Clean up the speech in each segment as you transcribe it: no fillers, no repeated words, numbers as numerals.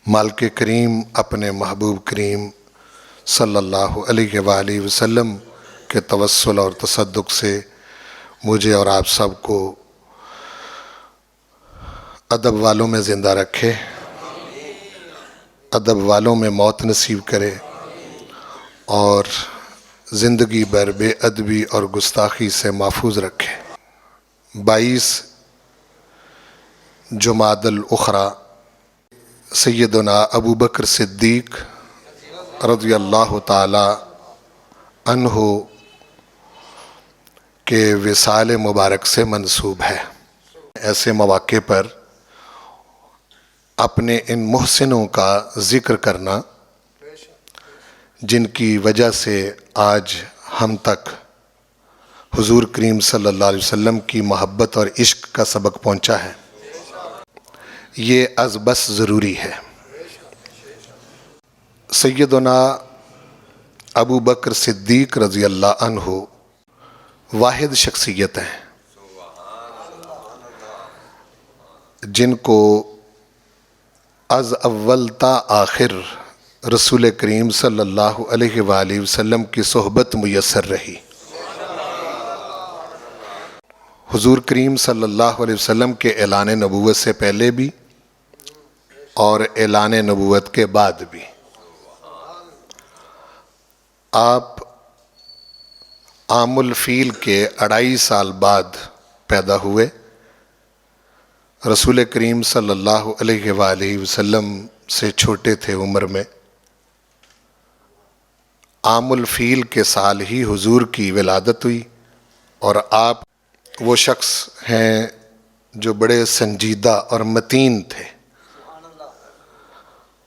مالک کریم اپنے محبوب کریم صلی اللہ علیہ وآلہ وسلم کے توسل اور تصدق سے مجھے اور آپ سب کو ادب والوں میں زندہ رکھے، ادب والوں میں موت نصیب کرے اور زندگی بھر بے ادبی اور گستاخی سے محفوظ رکھے۔ 22 جمادی الاخری سیدنا ابو بکر صدیق رضی اللہ تعالی عنہ کے وصال مبارک سے منسوب ہے۔ ایسے مواقع پر اپنے ان محسنوں کا ذکر کرنا جن کی وجہ سے آج ہم تک حضور کریم صلی اللہ علیہ وسلم کی محبت اور عشق کا سبق پہنچا ہے، یہ از بس ضروری ہے۔ سیدنا ابو بکر صدیق رضی اللہ عنہ واحد شخصیت ہیں جن کو از اول تا آخر رسول کریم صلی اللہ علیہ وآلہ وسلم کی صحبت میسر رہی۔ حضور کریم صلی اللہ علیہ وسلم کے اعلان نبوت سے پہلے بھی اور اعلان نبوت کے بعد بھی آپ عام الفیل کے 2.5 سال بعد پیدا ہوئے۔ رسول کریم صلی اللہ علیہ وآلہ وسلم سے چھوٹے تھے عمر میں۔ عام الفیل کے سال ہی حضور کی ولادت ہوئی، اور آپ وہ شخص ہیں جو بڑے سنجیدہ اور متین تھے۔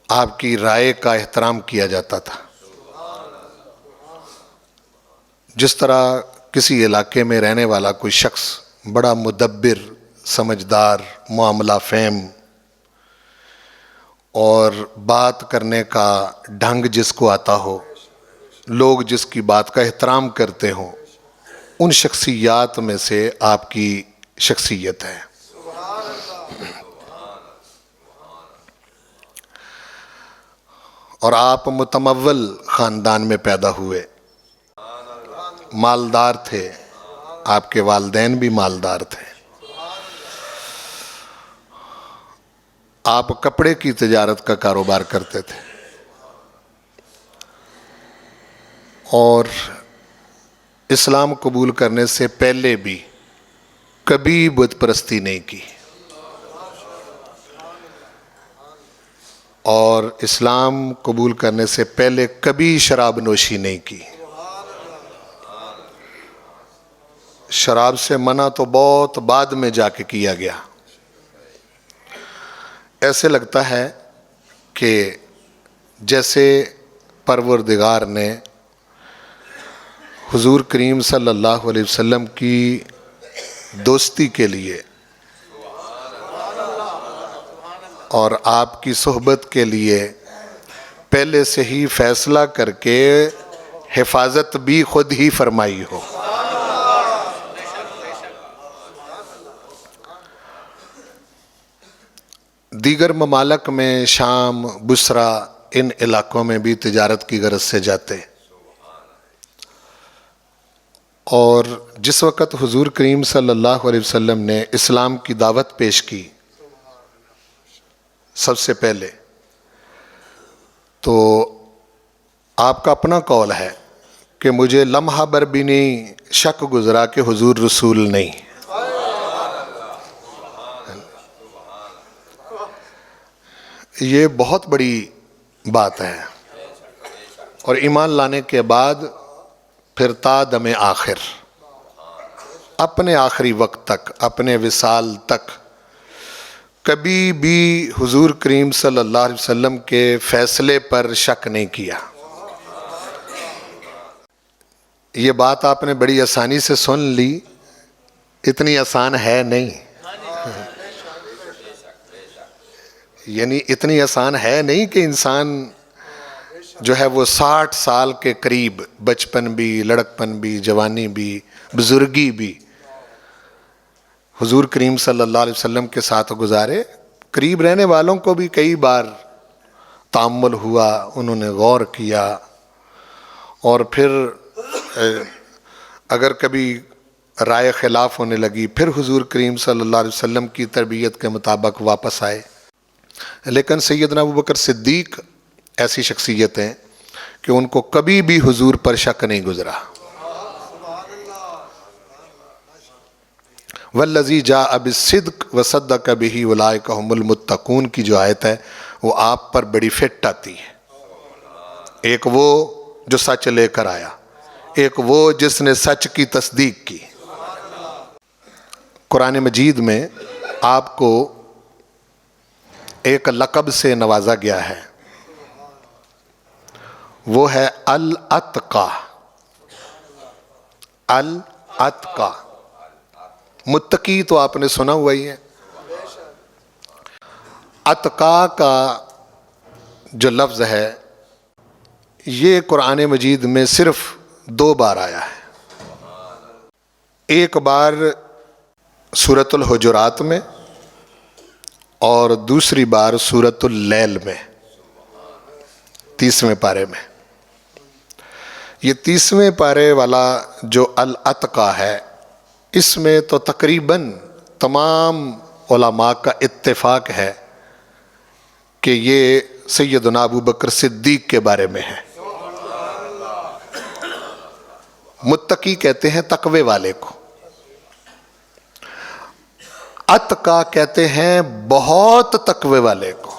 آپ کی رائے کا احترام کیا جاتا تھا۔ جس طرح کسی علاقے میں رہنے والا کوئی شخص بڑا مدبر، سمجھدار، معاملہ فہم اور بات کرنے کا ڈھنگ جس کو آتا ہو، لوگ جس کی بات کا احترام کرتے ہوں، ان شخصیات میں سے آپ کی شخصیت ہے۔ اور آپ متمول خاندان میں پیدا ہوئے، مالدار تھے، آپ کے والدین بھی مالدار تھے۔ آپ کپڑے کی تجارت کا کاروبار کرتے تھے اور اسلام قبول کرنے سے پہلے بھی کبھی بت پرستی نہیں کی، اور اسلام قبول کرنے سے پہلے کبھی شراب نوشی نہیں کی۔ شراب سے منع تو بہت بعد میں جا کے کیا گیا۔ ایسے لگتا ہے کہ جیسے پروردگار نے حضور کریم صلی اللہ علیہ وسلم کی دوستی کے لیے اور آپ کی صحبت کے لیے پہلے سے ہی فیصلہ کر کے حفاظت بھی خود ہی فرمائی ہو۔ دیگر ممالک میں شام، بصرہ، ان علاقوں میں بھی تجارت کی غرض سے جاتے، اور جس وقت حضور کریم صلی اللہ علیہ وسلم نے اسلام کی دعوت پیش کی سب سے پہلے، تو آپ کا اپنا قول ہے کہ مجھے لمحہ بھر بھی نہیں شک گزرا کہ حضور رسول نہیں۔ یہ بہت بڑی بات ہے، اور ایمان لانے کے بعد پھر تا دم آخر، اپنے آخری وقت تک، اپنے وصال تک کبھی بھی حضور کریم صلی اللہ علیہ وسلم کے فیصلے پر شک نہیں کیا۔ یہ بات آپ نے بڑی آسانی سے سن لی، اتنی آسان ہے نہیں، یعنی اتنی آسان ہے نہیں کہ انسان جو ہے وہ 60 سال کے قریب، بچپن بھی، لڑکپن بھی، جوانی بھی، بزرگی بھی، حضور کریم صلی اللہ علیہ وسلم کے ساتھ گزارے۔ قریب رہنے والوں کو بھی کئی بار تأمل ہوا، انہوں نے غور کیا، اور پھر اگر کبھی رائے خلاف ہونے لگی پھر حضور کریم صلی اللہ علیہ وسلم کی تربیت کے مطابق واپس آئے۔ لیکن سیدنا ابوبکر صدیق ایسی شخصیت ہیں کہ ان کو کبھی بھی حضور پر شک نہیں گزرا۔ والذی جاء بالصدق وصدق بہ اولئک ھم المتقون کی جو آیت ہے وہ آپ پر بڑی فٹ آتی ہے۔ ایک وہ جو سچ لے کر آیا، ایک وہ جس نے سچ کی تصدیق کی۔ قرآن مجید میں آپ کو ایک لقب سے نوازا گیا ہے، وہ ہے الاتقی۔ الاتقی، متقی تو آپ نے سنا ہوا ہی ہے۔ اتقا کا جو لفظ ہے یہ قرآن مجید میں صرف 2 بار آیا ہے۔ ایک بار سورۃ الحجرات میں اور دوسری بار سورۃ اللیل میں، 30ویں پارے میں۔ یہ 30ویں پارے والا جو الاتقی ہے، اس میں تو تقریباً تمام علماء کا اتفاق ہے کہ یہ سیدنا ابوبکر صدیق کے بارے میں ہے۔ متقی کہتے ہیں تقوی والے کو، اتقا کہتے ہیں بہت تقوی والے کو۔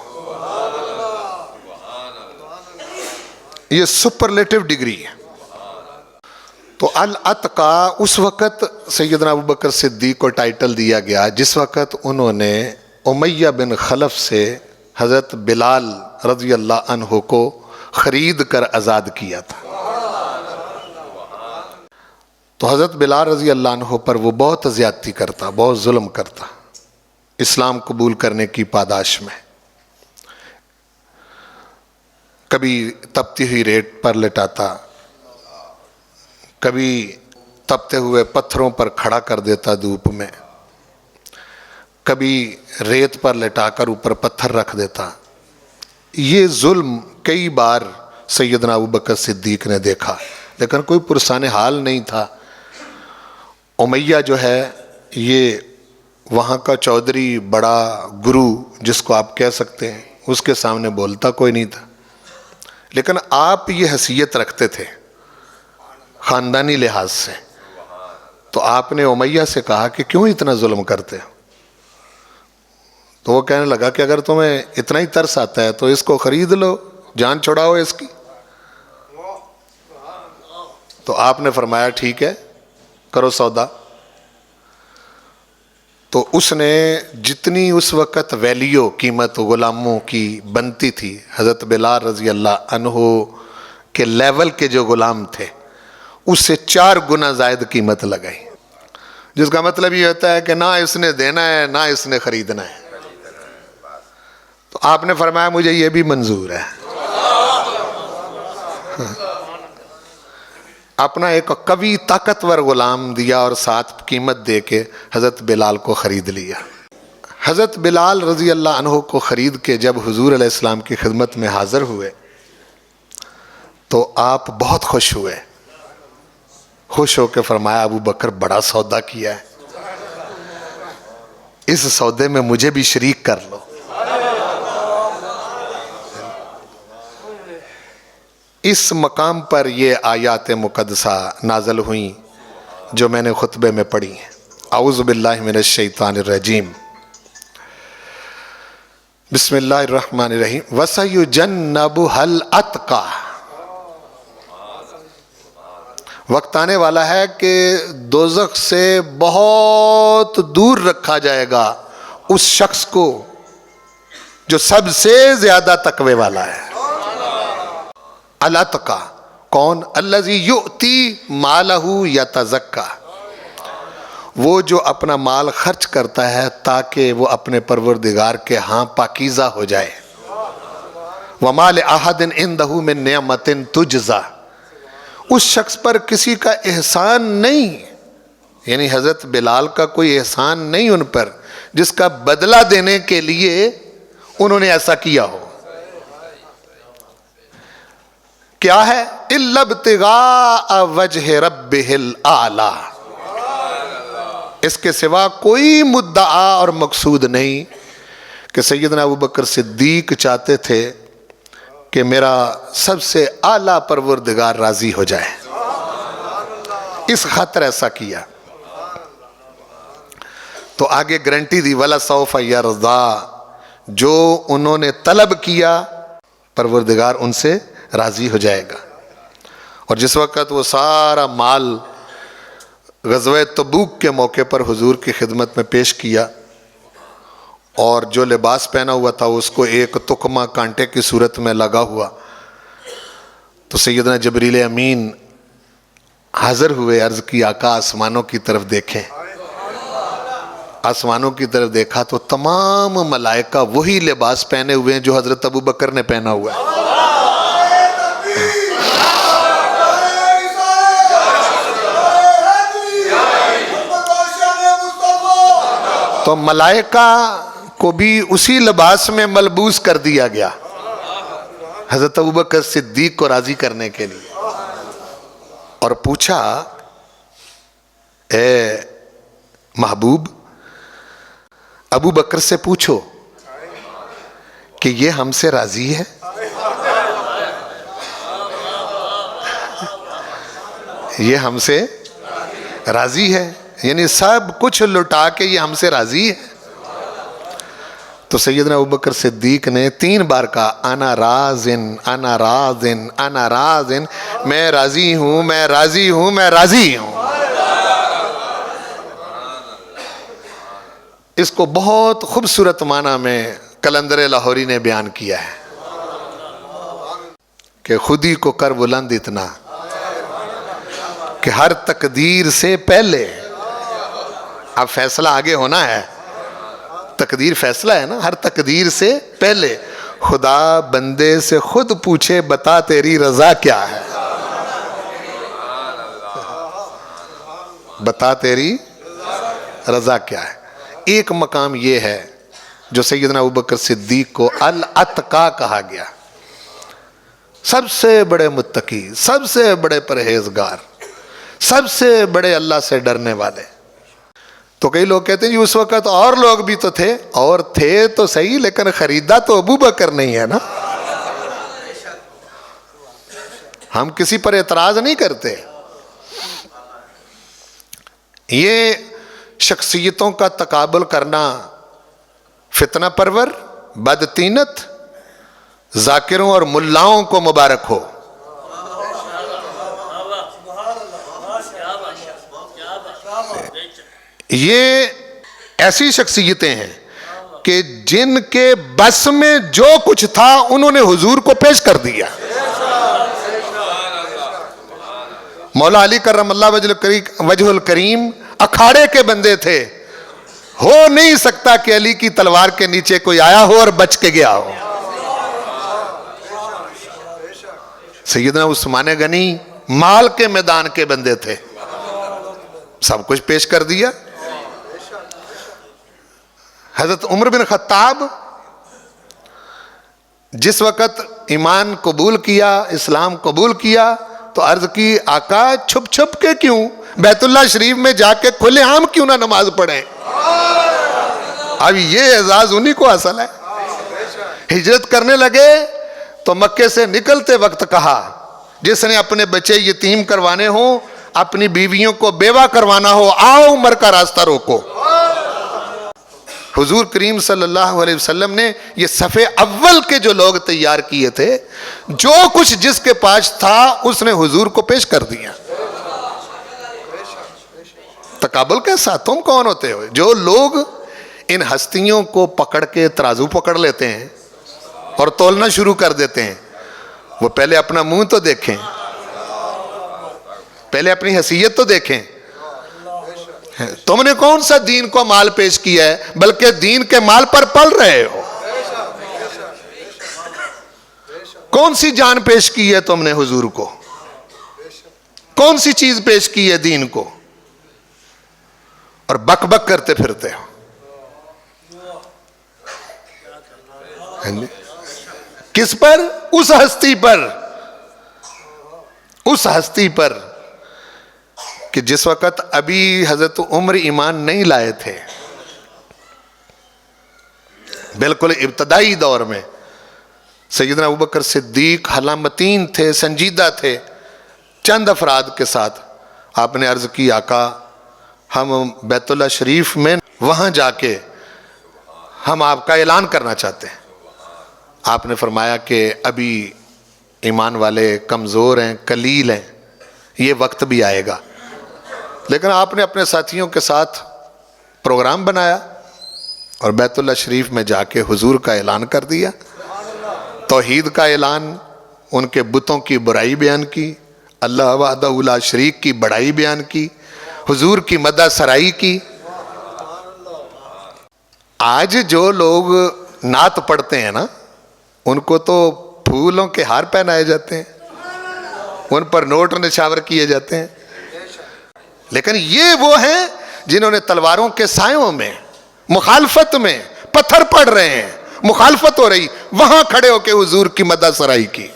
یہ سپرلیٹو ڈگری ہے۔ تو الاتقا اس وقت سیدنا ابوبکر صدیق کو ٹائٹل دیا گیا جس وقت انہوں نے امیہ بن خلف سے حضرت بلال رضی اللہ عنہ کو خرید کر آزاد کیا تھا۔ تو حضرت بلال رضی اللہ عنہ پر وہ بہت زیادتی کرتا، بہت ظلم کرتا، اسلام قبول کرنے کی پاداش میں۔ کبھی تپتی ہوئی ریت پر لٹاتا، کبھی تپتے ہوئے پتھروں پر کھڑا کر دیتا دھوپ میں، کبھی ریت پر لٹا کر اوپر پتھر رکھ دیتا۔ یہ ظلم کئی بار سیدنا ابوبکر صدیق نے دیکھا، لیکن کوئی پرسان حال نہیں تھا۔ امیہ جو ہے یہ وہاں کا چودھری، بڑا گرو جس کو آپ کہہ سکتے ہیں، اس کے سامنے بولتا کوئی نہیں تھا۔ لیکن آپ یہ حیثیت رکھتے تھے خاندانی لحاظ سے، تو آپ نے امیہ سے کہا کہ کیوں اتنا ظلم کرتے ہو؟ تو وہ کہنے لگا کہ اگر تمہیں اتنا ہی ترس آتا ہے تو اس کو خرید لو، جان چھڑاؤ اس کی۔ تو آپ نے فرمایا ٹھیک ہے، کرو سودا۔ تو اس نے جتنی اس وقت ویلیو، قیمت غلاموں کی بنتی تھی، حضرت بلال رضی اللہ عنہ کے لیول کے جو غلام تھے اس سے 4 گنا زائد قیمت لگائی، جس کا مطلب یہ ہوتا ہے کہ نہ اس نے دینا ہے نہ اس نے خریدنا ہے۔ تو آپ نے فرمایا مجھے یہ بھی منظور ہے۔ اپنا ایک قوی طاقتور غلام دیا اور ساتھ قیمت دے کے حضرت بلال کو خرید لیا۔ حضرت بلال رضی اللہ عنہ کو خرید کے جب حضور علیہ السلام کی خدمت میں حاضر ہوئے تو آپ بہت خوش ہوئے، خوش ہو کے فرمایا ابو بکر بڑا سودا کیا ہے، اس سودے میں مجھے بھی شریک کر لو۔ اس مقام پر یہ آیات مقدسہ نازل ہوئیں جو میں نے خطبے میں پڑھی ہیں۔ اعوذ باللہ من الشیطان الرجیم، بسم اللہ الرحمن الرحیم، وَسَيُجَنَّبُهَا الْأَتْقَى۔ وقت آنے والا ہے کہ دوزخ سے بہت دور رکھا جائے گا اس شخص کو جو سب سے زیادہ تقوی والا ہے۔ الاتقی کون؟ الذی یؤتی مالہ یتزکی، وہ جو اپنا مال خرچ کرتا ہے تاکہ وہ اپنے پروردگار کے ہاں پاکیزہ ہو جائے۔ وما لأحد عندہ من نعمت تجزی، اس شخص پر کسی کا احسان نہیں، یعنی حضرت بلال کا کوئی احسان نہیں ان پر جس کا بدلہ دینے کے لیے انہوں نے ایسا کیا ہو۔ کیا ہے؟ الا ابتغاء وجہ ربہ الاعلی، اس کے سوا کوئی مدعا اور مقصود نہیں کہ سیدنا ابوبکر صدیق چاہتے تھے کہ میرا سب سے اعلیٰ پروردگار راضی ہو جائے، اس خاطر ایسا کیا۔ تو آگے گارنٹی دی وَلَسَوْفَ يَرْضَىٰ، جو انہوں نے طلب کیا پروردگار ان سے راضی ہو جائے گا۔ اور جس وقت وہ سارا مال غزوہ تبوک کے موقع پر حضور کی خدمت میں پیش کیا، اور جو لباس پہنا ہوا تھا اس کو ایک تکمہ کانٹے کی صورت میں لگا ہوا، تو سیدنا جبریل امین حاضر ہوئے، عرض کی آقا آسمانوں کی طرف دیکھیں۔ آسمانوں کی طرف دیکھا تو تمام ملائکہ وہی لباس پہنے ہوئے ہیں جو حضرت ابوبکر نے پہنا ہوا ہے۔ تو ملائکہ کو بھی اسی لباس میں ملبوس کر دیا گیا حضرت ابوبکر صدیق کو راضی کرنے کے لیے، اور پوچھا اے محبوب ابو بکر سے پوچھو کہ یہ ہم سے راضی ہے؟ یہ ہم سے راضی ہے، یعنی سب کچھ لٹا کے یہ ہم سے راضی ہے۔ تو سیدنا ابوبکر صدیق نے 3 بار کہا انا راضن انا راضن انا راضن، میں راضی ہوں میں راضی ہوں میں راضی ہوں۔ اس کو بہت خوبصورت معنی میں قلندر لاہوری نے بیان کیا ہے کہ خودی کو کر بلند اتنا کہ ہر تقدیر سے پہلے، اب فیصلہ آگے ہونا ہے، تقدیر فیصلہ ہے نا، ہر تقدیر سے پہلے خدا بندے سے خود پوچھے بتا تیری رضا کیا ہے، بتا تیری رضا کیا ہے۔ ایک مقام یہ ہے جو سیدنا ابوبکر صدیق کو الاتقا کہا گیا، سب سے بڑے متقی، سب سے بڑے پرہیزگار، سب سے بڑے اللہ سے ڈرنے والے۔ تو کئی لوگ کہتے ہیں جی اس وقت اور لوگ بھی تو تھے، اور تھے تو صحیح لیکن خریدا تو ابوبکر نہیں ہے نا۔ ہم کسی پر اعتراض نہیں کرتے، یہ شخصیتوں کا تقابل کرنا فتنہ پرور، بدتینت، ذاکروں اور ملاؤں کو مبارک ہو۔ یہ ایسی شخصیتیں ہیں کہ جن کے بس میں جو کچھ تھا انہوں نے حضور کو پیش کر دیا۔ مولا علی کرم اللہ وجہ الکریم اکھاڑے کے بندے تھے، ہو نہیں سکتا کہ علی کی تلوار کے نیچے کوئی آیا ہو اور بچ کے گیا ہو۔ سیدنا عثمان غنی مال کے میدان کے بندے تھے، سب کچھ پیش کر دیا۔ حضرت عمر بن خطاب جس وقت ایمان قبول کیا، اسلام قبول کیا، تو عرض کی آقا چھپ چھپ کے کیوں، بیت اللہ شریف میں جا کے کھلے عام کیوں نہ نماز پڑھیں؟ اب یہ اعزاز انہی کو حاصل ہے۔ ہجرت کرنے لگے تو مکے سے نکلتے وقت کہا جس نے اپنے بچے یتیم کروانے ہوں، اپنی بیویوں کو بیوہ کروانا ہو، آؤ عمر کا راستہ روکو۔ حضور کریم صلی اللہ علیہ وسلم نے یہ صفحے اول کے جو لوگ تیار کیے تھے، جو کچھ جس کے پاس تھا اس نے حضور کو پیش کر دیا۔ تقابل کیسا؟ تم کون ہوتے ہو؟ جو لوگ ان ہستیوں کو پکڑ کے ترازو پکڑ لیتے ہیں اور تولنا شروع کر دیتے ہیں، وہ پہلے اپنا منہ تو دیکھیں، پہلے اپنی حیثیت تو دیکھیں۔ تم نے کون سا دین کو مال پیش کیا ہے، بلکہ دین کے مال پر پل رہے ہو۔ کون سی جان پیش کی ہے تم نے حضور کو، کون سی چیز پیش کی ہے دین کو، اور بک بک کرتے پھرتے ہو۔ کس پر؟ اس ہستی پر اس ہستی پر کہ جس وقت ابھی حضرت عمر ایمان نہیں لائے تھے، بالکل ابتدائی دور میں سیدنا ابوبکر صدیق حلامتین تھے، سنجیدہ تھے. چند افراد کے ساتھ آپ نے عرض کی آقا ہم بیت اللہ شریف میں وہاں جا کے ہم آپ کا اعلان کرنا چاہتے ہیں. آپ نے فرمایا کہ ابھی ایمان والے کمزور ہیں، قلیل ہیں، یہ وقت بھی آئے گا. لیکن آپ نے اپنے ساتھیوں کے ساتھ پروگرام بنایا اور بیت اللہ شریف میں جا کے حضور کا اعلان کر دیا، توحید کا اعلان، ان کے بتوں کی برائی بیان کی، اللہ وحدہ لا شریک کی بڑائی بیان کی، حضور کی مدح سرائی کی. آج جو لوگ نعت پڑھتے ہیں نا، ان کو تو پھولوں کے ہار پہنائے جاتے ہیں، ان پر نوٹ نچھاور کیے جاتے ہیں. لیکن یہ وہ ہیں جنہوں نے تلواروں کے سایوں میں، مخالفت میں پتھر پڑ رہے ہیں، مخالفت ہو رہی، وہاں کھڑے ہو کے حضور کی مدح سرائی کی.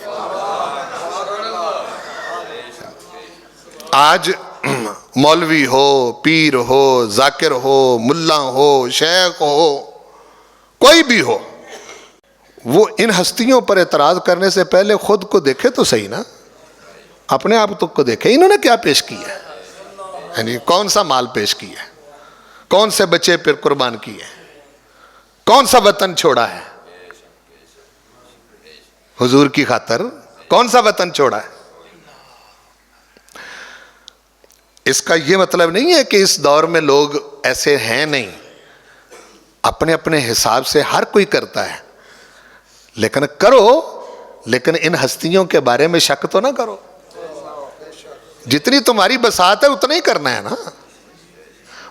آج مولوی ہو، پیر ہو، ذاکر ہو، ملا ہو، شیخ ہو، کوئی بھی ہو، وہ ان ہستیوں پر اعتراض کرنے سے پہلے خود کو دیکھے تو صحیح نا، اپنے آپ کو دیکھے انہوں نے کیا پیش کیا ہے، یعنی کون سا مال پیش کیا ہے، کون سے بچے پھر قربان کیے، کون سا وطن چھوڑا ہے حضور کی خاطر، کون سا وطن چھوڑا ہے. اس کا یہ مطلب نہیں ہے کہ اس دور میں لوگ ایسے ہیں نہیں، اپنے اپنے حساب سے ہر کوئی کرتا ہے، لیکن کرو، لیکن ان ہستیوں کے بارے میں شک تو نہ کرو. جتنی تمہاری بساط ہے اتنا ہی کرنا ہے نا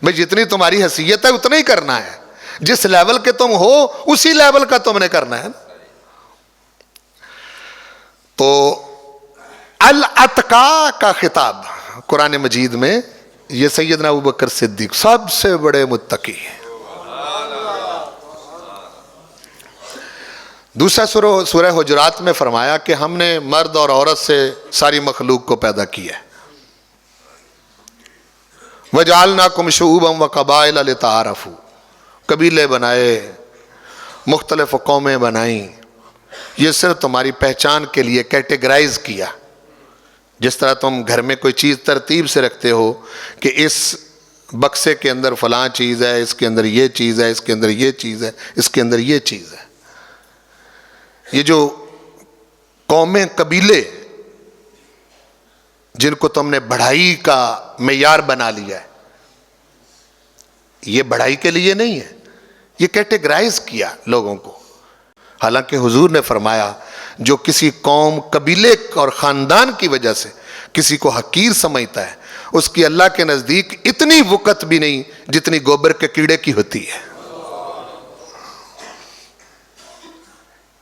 بھئی، جتنی تمہاری حیثیت ہے اتنا ہی کرنا ہے، جس لیول کے تم ہو اسی لیول کا تم نے کرنا ہے. تو الاتقا کا خطاب قرآن مجید میں، یہ سیدنا ابوبکر صدیق سب سے بڑے متقی ہیں. دوسرا سورہ حجرات میں فرمایا کہ ہم نے مرد اور عورت سے ساری مخلوق کو پیدا کیا ہے. وَجَعَلْنَاكُمْ شُعُوبًا وَقَبَائِلَ لِتَعَارَفُوا، قبیلے بنائے، مختلف قومیں بنائیں، یہ صرف تمہاری پہچان کے لیے کیٹیگرائز کیا. جس طرح تم گھر میں کوئی چیز ترتیب سے رکھتے ہو کہ اس بکسے کے اندر فلاں چیز ہے، اس کے اندر یہ چیز ہے، اس کے اندر یہ چیز ہے، اس کے اندر یہ چیز ہے. یہ جو قومیں، قبیلے جن کو تم نے بڑھائی کا معیار بنا لیا ہے، یہ بڑھائی کے لیے نہیں ہے، یہ کیٹیگرائز کیا لوگوں کو. حالانکہ حضور نے فرمایا جو کسی قوم، قبیلے اور خاندان کی وجہ سے کسی کو حقیر سمجھتا ہے، اس کی اللہ کے نزدیک اتنی وقت بھی نہیں جتنی گوبر کے کیڑے کی ہوتی ہے.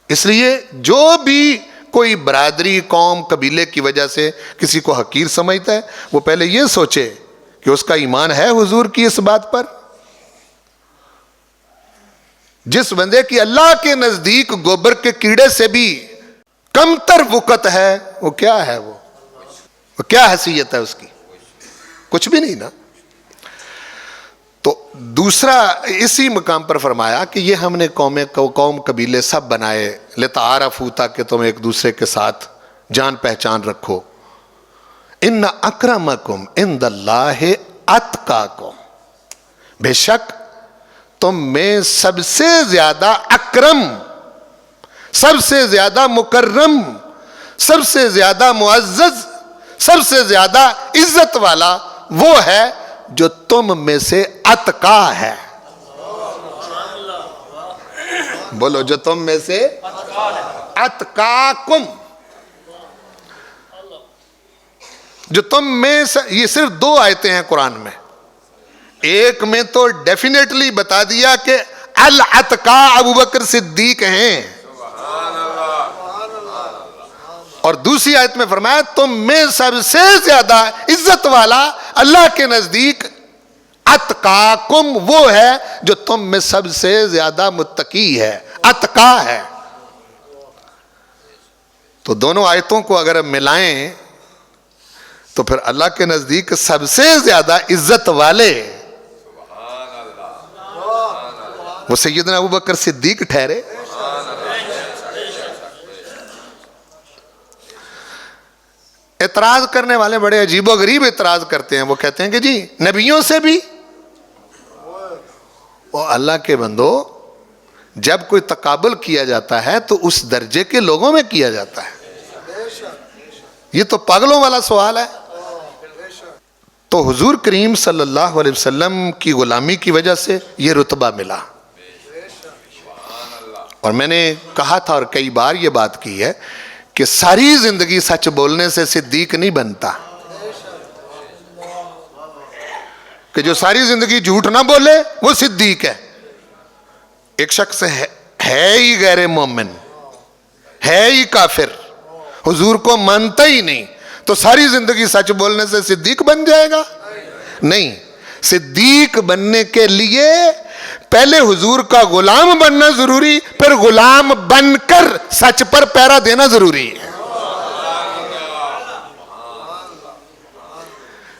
اس لیے جو بھی کوئی برادری، قوم، قبیلے کی وجہ سے کسی کو حقیر سمجھتا ہے، وہ پہلے یہ سوچے کہ اس کا ایمان ہے حضور کی اس بات پر. جس بندے کی اللہ کے نزدیک گوبر کے کیڑے سے بھی کم تر وقت ہے، وہ کیا ہے، وہ کیا حیثیت ہے اس کی؟ کچھ بھی نہیں نا. تو دوسرا اسی مقام پر فرمایا کہ یہ ہم نے قوم قبیلے سب بنائے، لتعارفوا، تاکہ تم ایک دوسرے کے ساتھ جان پہچان رکھو. ان اکرمکم عند اللہ اتقاکم، بے شک تم میں سب سے زیادہ اکرم، سب سے زیادہ مکرم، سب سے زیادہ معزز، سب سے زیادہ عزت والا وہ ہے جو تم میں سے اتقا ہے. بولو، جو تم میں سے اتقاکم، جو تم میں سے. یہ صرف 2 آیتیں ہیں قرآن میں. ایک میں تو ڈیفینیٹلی بتا دیا کہ الاتقا ابوبکر صدیق ہیں، اور دوسری آیت میں فرمایا تم میں سب سے زیادہ عزت والا اللہ کے نزدیک اتقاکم وہ ہے جو تم میں سب سے زیادہ متقی ہے، اتقا ہے. تو دونوں آیتوں کو اگر ملائیں تو پھر اللہ کے نزدیک سب سے زیادہ عزت والے وہ سیدنا ابوبکر صدیق ٹھہرے. اعتراض کرنے والے بڑے عجیب و غریب اعتراض کرتے ہیں. وہ کہتے ہیں کہ جی نبیوں سے بھی. وہ اللہ کے بندو، جب کوئی تقابل کیا جاتا ہے تو اس درجے کے لوگوں میں کیا جاتا ہے. یہ تو پاگلوں والا سوال ہے. تو حضور کریم صلی اللہ علیہ وسلم کی غلامی کی وجہ سے یہ رتبہ ملا. اور میں نے کہا تھا اور کئی بار یہ بات کی ہے کہ ساری زندگی سچ بولنے سے صدیق نہیں بنتا. کہ جو ساری زندگی جھوٹ نہ بولے وہ صدیق ہے. ایک شخص ہے ہی غیر مومن، ہے ہی کافر، حضور کو مانتا ہی نہیں، تو ساری زندگی سچ بولنے سے صدیق بن جائے گا؟ نہیں. صدیق بننے کے لیے پہلے حضور کا غلام بننا ضروری، پھر غلام بن کر سچ پر پیرا دینا ضروری ہے.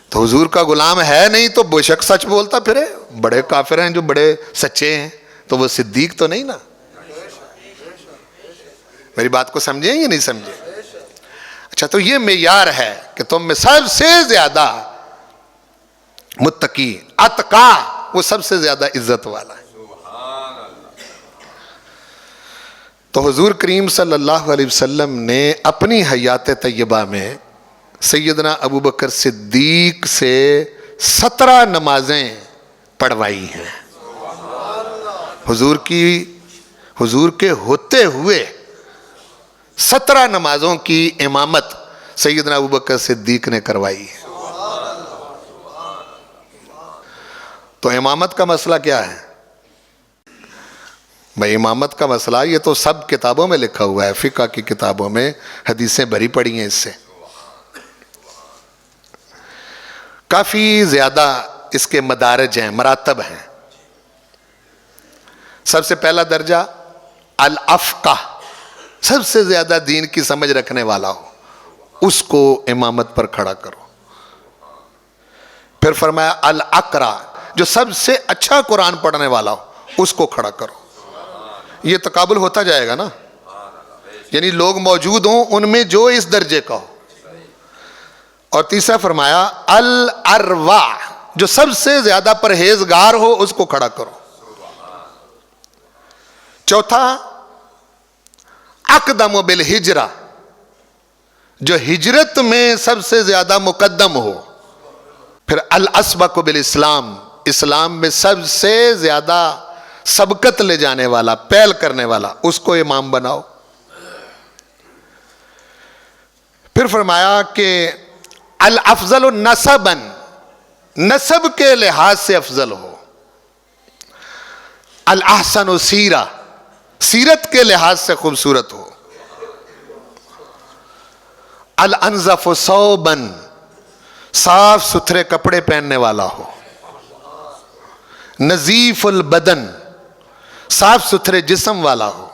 تو حضور کا غلام ہے نہیں تو بے شک سچ بولتا پھرے. بڑے کافر ہیں جو بڑے سچے ہیں، تو وہ صدیق تو نہیں نا. میری بات کو سمجھیں یا نہیں سمجھیں؟ اچھا، تو یہ معیار ہے کہ تم میں سب سے زیادہ متقی، اتقا، وہ سب سے زیادہ عزت والا ہے. تو حضور کریم صلی اللہ علیہ وسلم نے اپنی حیات طیبہ میں سیدنا ابوبکر صدیق سے 17 نمازیں پڑھوائی ہیں. حضور کے ہوتے ہوئے 17 نمازوں کی امامت سیدنا ابوبکر صدیق نے کروائی ہے. تو امامت کا مسئلہ کیا ہے بھائی؟ امامت کا مسئلہ یہ تو سب کتابوں میں لکھا ہوا ہے، فقہ کی کتابوں میں حدیثیں بھری پڑی ہیں. اس سے کافی زیادہ اس کے مدارج ہیں، مراتب ہیں. سب سے پہلا درجہ الافقہ، سب سے زیادہ دین کی سمجھ رکھنے والا ہو، اس کو امامت پر کھڑا کرو. پھر فرمایا الاقرا، جو سب سے اچھا قرآن پڑھنے والا ہو، اس کو کھڑا کرو. یہ تقابل ہوتا جائے گا نا، یعنی لوگ موجود ہوں ان میں جو اس درجے کا ہو. اور تیسرا فرمایا الاروا، جو سب سے زیادہ پرہیزگار ہو، اس کو کھڑا کرو. چوتھا اقدم بالہجرہ، جو ہجرت میں سب سے زیادہ مقدم ہو. پھر الاسبق بالاسلام، اسلام میں سب سے زیادہ سبقت لے جانے والا، پہل کرنے والا، اس کو امام بناؤ. پھر فرمایا کہ الافضل نسبا، نسب کے لحاظ سے افضل ہو. الاحسن سیرہ، سیرت کے لحاظ سے خوبصورت ہو. الانظف ثوبا، صاف ستھرے کپڑے پہننے والا ہو. نظیف البدن، صاف ستھرے جسم والا ہو.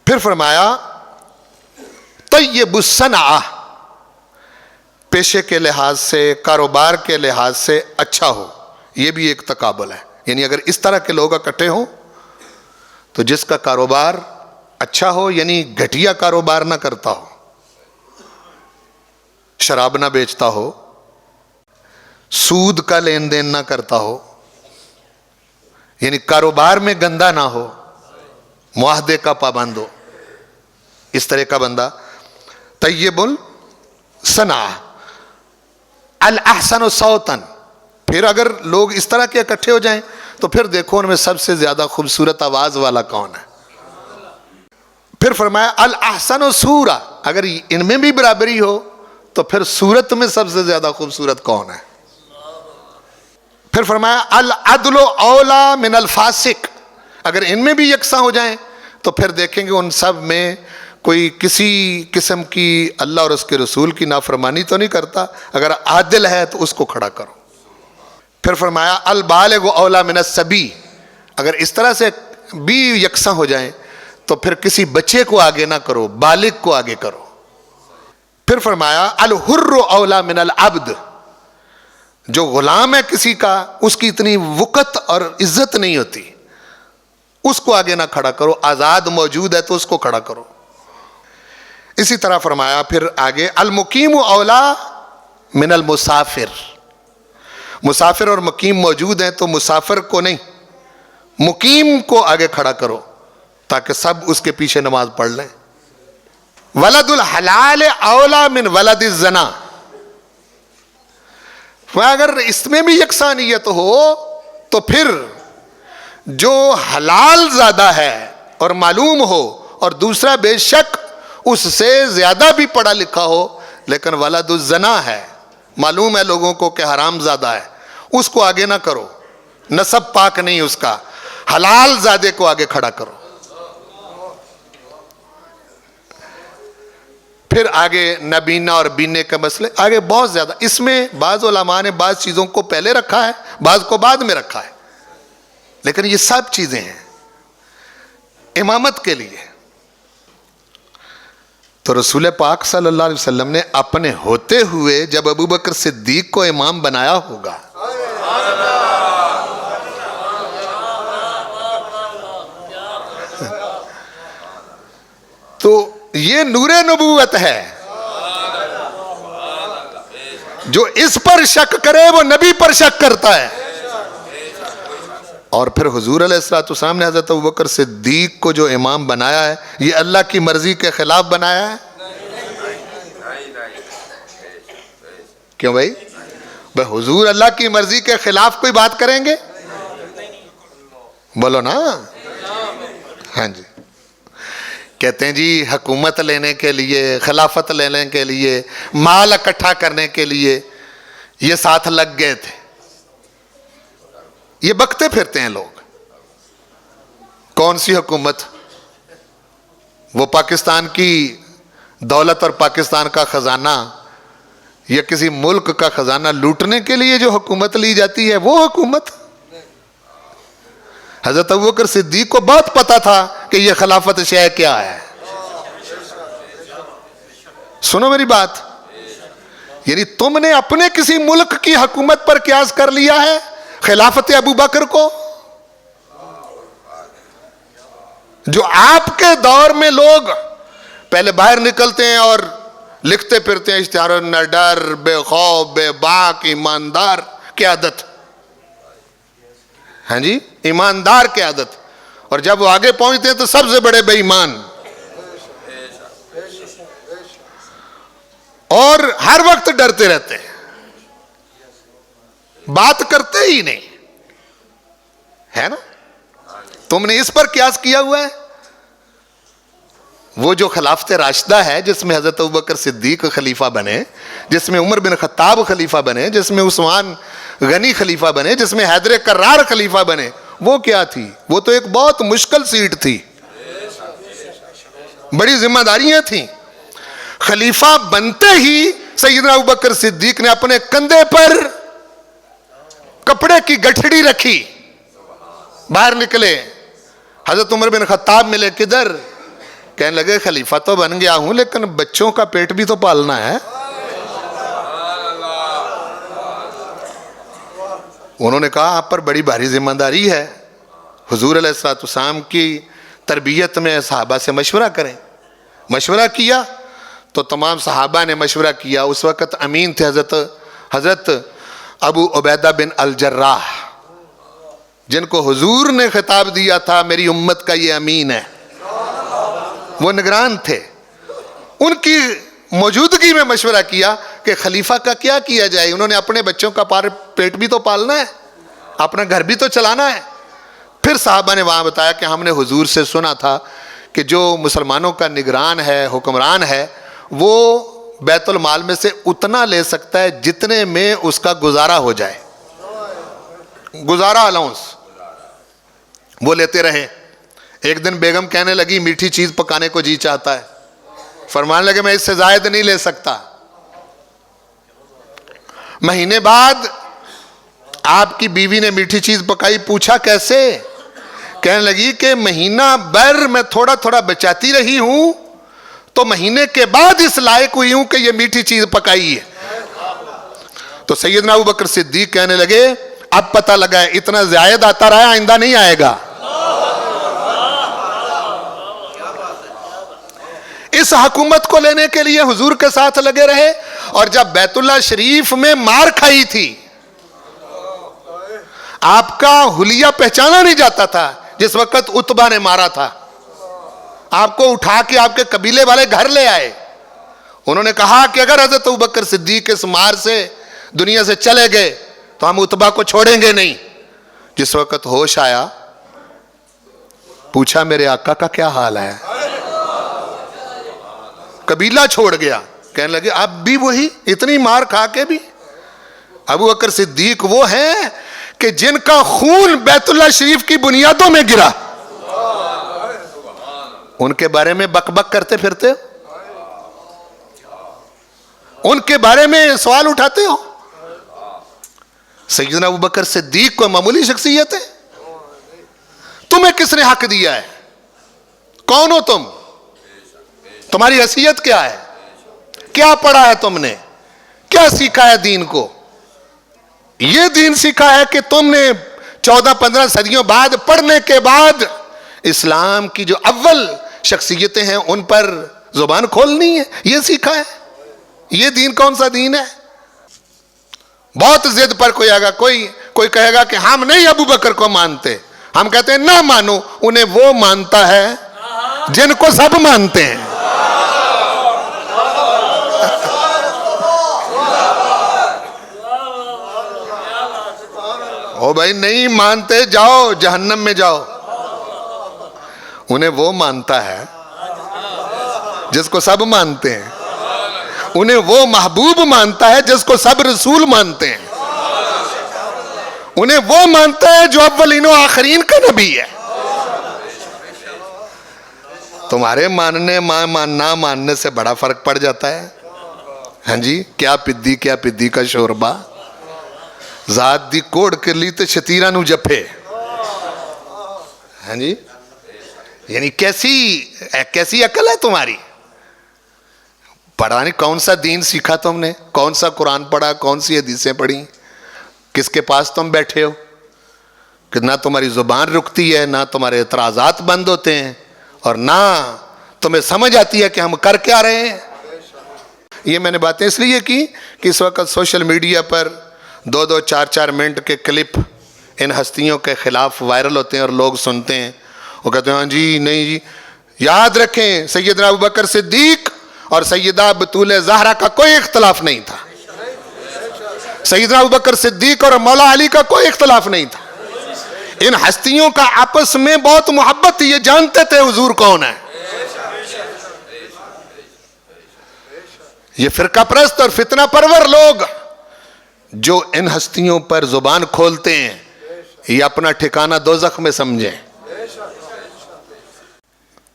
پھر فرمایا طیب الصنعہ، پیشے کے لحاظ سے، کاروبار کے لحاظ سے اچھا ہو. یہ بھی ایک تقابل ہے. یعنی اگر اس طرح کے لوگ اکٹھے ہوں تو جس کا کاروبار اچھا ہو، یعنی گھٹیا کاروبار نہ کرتا ہو، شراب نہ بیچتا ہو، سود کا لین دین نہ کرتا ہو، یعنی کاروبار میں گندا نہ ہو، معاہدے کا پابند ہو، اس طرح کا بندہ طیب الصنعہ. الاحسن صوتا، پھر اگر لوگ اس طرح کے اکٹھے ہو جائیں تو پھر دیکھو ان میں سب سے زیادہ خوبصورت آواز والا کون ہے. پھر فرمایا الاحسن صورہ، اگر ان میں بھی برابری ہو تو پھر صورت میں سب سے زیادہ خوبصورت کون ہے. پھر فرمایا العدل اولا من الفاسق، اگر ان میں بھی یکساں ہو جائیں تو پھر دیکھیں گے ان سب میں کوئی کسی قسم کی اللہ اور اس کے رسول کی نافرمانی تو نہیں کرتا. اگر عادل ہے تو اس کو کھڑا کرو. پھر فرمایا البالغ اولا من الصبی، اگر اس طرح سے بھی یکساں ہو جائیں تو پھر کسی بچے کو آگے نہ کرو، بالغ کو آگے کرو. پھر فرمایا الحر اولا من العبد، جو غلام ہے کسی کا اس کی اتنی وقت اور عزت نہیں ہوتی، اس کو آگے نہ کھڑا کرو، آزاد موجود ہے تو اس کو کھڑا کرو۔ اسی طرح فرمایا پھر آگے المقیم اولا من المسافر، مسافر اور مقیم موجود ہیں تو مسافر کو نہیں، مقیم کو آگے کھڑا کرو تاکہ سب اس کے پیچھے نماز پڑھ لیں۔ ولد الحلال اولا من ولد الزنا، اگر اس میں بھی یکسانیت ہو تو پھر جو حلال زیادہ ہے اور معلوم ہو اور دوسرا بے شک اس سے زیادہ بھی پڑھا لکھا ہو لیکن ولد الزنا ہے، معلوم ہے لوگوں کو کہ حرام زادہ ہے، اس کو آگے نہ کرو، نسب پاک نہیں اس کا، حلال زادے کو آگے کھڑا کرو۔ پھر آگے نبینا اور بینے کے مسئلے آگے بہت زیادہ، اس میں بعض علماء نے بعض چیزوں کو پہلے رکھا ہے بعض کو بعد میں رکھا ہے، لیکن یہ سب چیزیں ہیں امامت کے لیے۔ تو رسول پاک صلی اللہ علیہ وسلم نے اپنے ہوتے ہوئے جب ابو بکر صدیق کو امام بنایا ہوگا تو یہ نور نبوت ہے، جو اس پر شک کرے وہ نبی پر شک کرتا ہے۔ اور پھر حضور علیہ السلام نے حضرت ابوبکر صدیق کو جو امام بنایا ہے یہ اللہ کی مرضی کے خلاف بنایا ہے؟ کیوں بھائی حضور اللہ کی مرضی کے خلاف کوئی بات کریں گے؟ بولو نا۔ ہاں جی، کہتے ہیں جی حکومت لینے کے لیے، خلافت لینے کے لیے، مال اکٹھا کرنے کے لیے یہ ساتھ لگ گئے تھے، یہ بکتے پھرتے ہیں لوگ۔ کون سی حکومت؟ وہ پاکستان کی دولت اور پاکستان کا خزانہ یا کسی ملک کا خزانہ لوٹنے کے لیے جو حکومت لی جاتی ہے وہ حکومت؟ حضرت ابوبکر صدیق کو بہت پتا تھا کہ یہ خلافت شے کیا ہے۔ سنو میری بات، یعنی تم نے اپنے کسی ملک کی حکومت پر قیاس کر لیا ہے خلافت ابوبکر کو، جو آپ کے دور میں لوگ پہلے باہر نکلتے ہیں اور لکھتے پھرتے ہیں اشتہار نہ ڈر بے خوف بے باک ایماندار قیادت، ہاں جی ایماندار قیادت، اور جب وہ آگے پہنچتے ہیں تو سب سے بڑے بے ایمان، اور ہر وقت ڈرتے رہتے ہیں، بات کرتے ہی نہیں ہے نا۔ تم نے اس پر قیاس کیا ہوا ہے۔ وہ جو خلافت راشدہ ہے جس میں حضرت ابوبکر صدیق خلیفہ بنے، جس میں عمر بن خطاب خلیفہ بنے، جس میں عثمان غنی خلیفہ بنے، جس میں حیدر کرار خلیفہ بنے، وہ کیا تھی؟ وہ تو ایک بہت مشکل سیٹ تھی، بڑی ذمہ داریاں تھیں۔ خلیفہ بنتے ہی سیدنا ابوبکر صدیق نے اپنے کندھے پر کپڑے کی گٹھڑی رکھی، باہر نکلے، حضرت عمر بن خطاب ملے، کدھر؟ کہنے لگے خلیفہ تو بن گیا ہوں لیکن بچوں کا پیٹ بھی تو پالنا ہے۔ انہوں نے کہا آپ پر بڑی بھاری ذمہ داری ہے، حضور علیہ السلام کی تربیت میں صحابہ سے مشورہ کریں۔ مشورہ کیا تو تمام صحابہ نے مشورہ کیا۔ اس وقت امین تھے حضرت ابو عبیدہ بن الجراح، جن کو حضور نے خطاب دیا تھا میری امت کا یہ امین ہے، وہ نگران تھے۔ ان کی موجودگی میں مشورہ کیا کہ خلیفہ کا کیا کیا جائے، انہوں نے اپنے بچوں کا پیٹ بھی تو پالنا ہے، اپنا گھر بھی تو چلانا ہے۔ پھر صحابہ نے وہاں بتایا کہ ہم نے حضور سے سنا تھا کہ جو مسلمانوں کا نگران ہے، حکمران ہے، وہ بیت المال میں سے اتنا لے سکتا ہے جتنے میں اس کا گزارا ہو جائے، گزارا الاؤنس وہ لیتے رہے۔ ایک دن بیگم کہنے لگی میٹھی چیز پکانے کو جی چاہتا ہے، فرمانے لگے میں اس سے زائد نہیں لے سکتا۔ مہینے بعد آپ کی بیوی نے میٹھی چیز پکائی، پوچھا کیسے؟ کہنے لگی کہ مہینہ بھر میں تھوڑا تھوڑا بچاتی رہی ہوں تو مہینے کے بعد اس لائق ہوئی ہوں کہ یہ میٹھی چیز پکائی ہے. تو سیدنا ابوبکر صدیق کہنے لگے اب پتہ لگا ہے اتنا زائد آتا رہا آئندہ نہیں آئے گا. اس حکومت کو لینے کے لیے حضور کے ساتھ لگے رہے. اور جب بیت اللہ شریف میں مار کھائی تھی, آپ کا حلیہ پہچانا نہیں جاتا تھا. جس وقت عتبہ نے مارا تھا, آپ کو اٹھا کے آپ کے قبیلے والے گھر لے آئے. انہوں نے کہا کہ اگر حضرت ابوبکر صدیق اس مار سے دنیا سے چلے گئے تو ہم عتبہ کو چھوڑیں گے نہیں. جس وقت ہوش آیا, پوچھا میرے آقا کا کیا حال ہے؟ قبیلہ چھوڑ گیا. کہنے لگے اب بھی وہی, اتنی مار کھا کے بھی. ابوبکر صدیق وہ ہیں کہ جن کا خون بیت اللہ شریف کی بنیادوں میں گرا, ان کے بارے میں بک بک کرتے پھرتے ہو, ان کے بارے میں سوال اٹھاتے ہو. سیدنا ابوبکر صدیق کو معمولی شخصیت ہے؟ تمہیں کس نے حق دیا ہے؟ کون ہو تم؟ تمہاری حیثیت کیا ہے؟ کیا پڑھا ہے تم نے؟ کیا سیکھا ہے دین کو؟ یہ دین سیکھا ہے کہ تم نے 14-15 صدیوں بعد پڑھنے کے بعد اسلام کی جو اول شخصیتیں ہیں ان پر زبان کھولنی ہے, یہ سیکھا ہے؟ یہ دین کون سا دین ہے؟ بہت ضد پر کوئی آگا, کوئی کہے گا کہ ہم نہیں ابو بکر کو مانتے. ہم کہتے ہیں نہ مانو, انہیں وہ مانتا ہے جن کو سب مانتے ہیں. او بھائی نہیں مانتے جاؤ جہنم میں جاؤ. انہیں وہ مانتا ہے جس کو سب مانتے ہیں. انہیں وہ محبوب مانتا ہے جس کو سب رسول مانتے ہیں. انہیں وہ مانتا ہے جو اولین و آخرین کا نبی ہے. تمہارے ماننے نہ ماننے سے بڑا فرق پڑ جاتا ہے. ہاں جی, کیا پدی کا شوربا, ذات دی کوڑ کر لی تو شتیرہ نو جپے. ہاں جی, یعنی کیسی عقل ہے تمہاری؟ پڑھا نہیں, کون سا دین سیکھا تم نے؟ کون سا قرآن پڑھا؟ کون سی حدیثیں پڑھی؟ کس کے پاس تم بیٹھے ہو کہ نہ تمہاری زبان رکتی ہے, نہ تمہارے اعتراضات بند ہوتے ہیں, اور نہ تمہیں سمجھ آتی ہے کہ ہم کر کیا رہے ہیں. یہ میں نے باتیں اس لیے کی کہ اس وقت سوشل میڈیا پر 2-2, 4-4 منٹ کے کلپ ان ہستیوں کے خلاف وائرل ہوتے ہیں اور لوگ سنتے ہیں. وہ کہتے ہیں ہاں جی نہیں جی. یاد رکھیں سیدنا ابوبکر صدیق اور سیدہ بطول زہرا کا کوئی اختلاف نہیں تھا. سیدنا ابوبکر صدیق اور مولا علی کا کوئی اختلاف نہیں تھا. ان ہستیوں کا آپس میں بہت محبت تھی, یہ جانتے تھے حضور کون ہے. یہ فرقہ پرست اور فتنہ پرور لوگ جو ان ہستیوں پر زبان کھولتے ہیں, یہ اپنا ٹھکانہ دوزخ میں سمجھیں.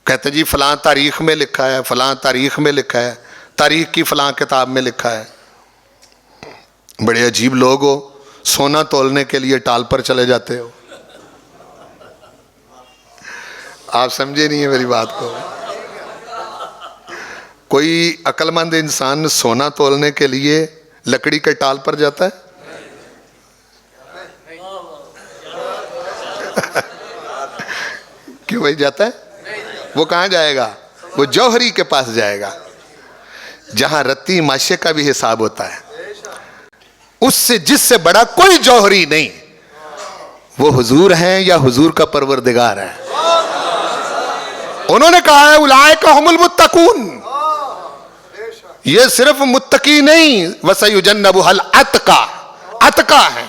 کہتے جی فلاں تاریخ میں لکھا ہے, فلاں تاریخ میں لکھا ہے, تاریخ کی فلاں کتاب میں لکھا ہے. بڑے عجیب لوگ ہو, سونا تولنے کے لیے ٹال پر چلے جاتے ہو. آپ سمجھے نہیں ہے میری بات کو. کوئی عقل مند انسان سونا تولنے کے لیے لکڑی کے ٹال پر جاتا ہے؟ کیوں بھائی جاتا ہے؟ وہ کہاں جائے گا؟ وہ جوہری کے پاس جائے گا جہاں رتی ماشے کا بھی حساب ہوتا ہے. اس سے جس سے بڑا کوئی جوہری نہیں. وہ حضور ہیں یا حضور کا پروردگار ہے. انہوں نے کہا ہے اولئک ھم المتقون. یہ صرف متقی نہیں, وَسَيُجَنَّبُهَا الْأَتْقَى, اتقا ہے.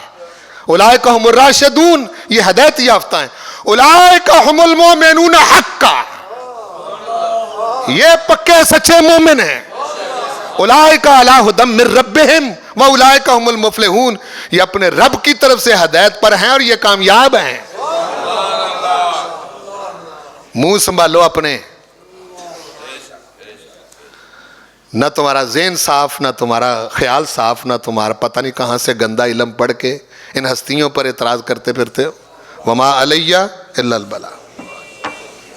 اولئک ھم الراشدون, یہ ہدایت یافتہ ہیں. اولئک ھم المؤمنون حقا, یہ پکے سچے مومن ہیں. اولئک علی ھدی من ربہم واولئک ھم المفلحون, یہ اپنے رب کی طرف سے ہدایت پر ہیں اور یہ کامیاب ہیں. منہ سنبھالو اپنے. نہ تمہارا ذہن صاف, نہ تمہارا خیال صاف, نہ تمہارا پتہ نہیں کہاں سے گندا علم پڑھ کے ان ہستیوں پر اعتراض کرتے پھرتے ہو. وما علیہ الا البلاغ.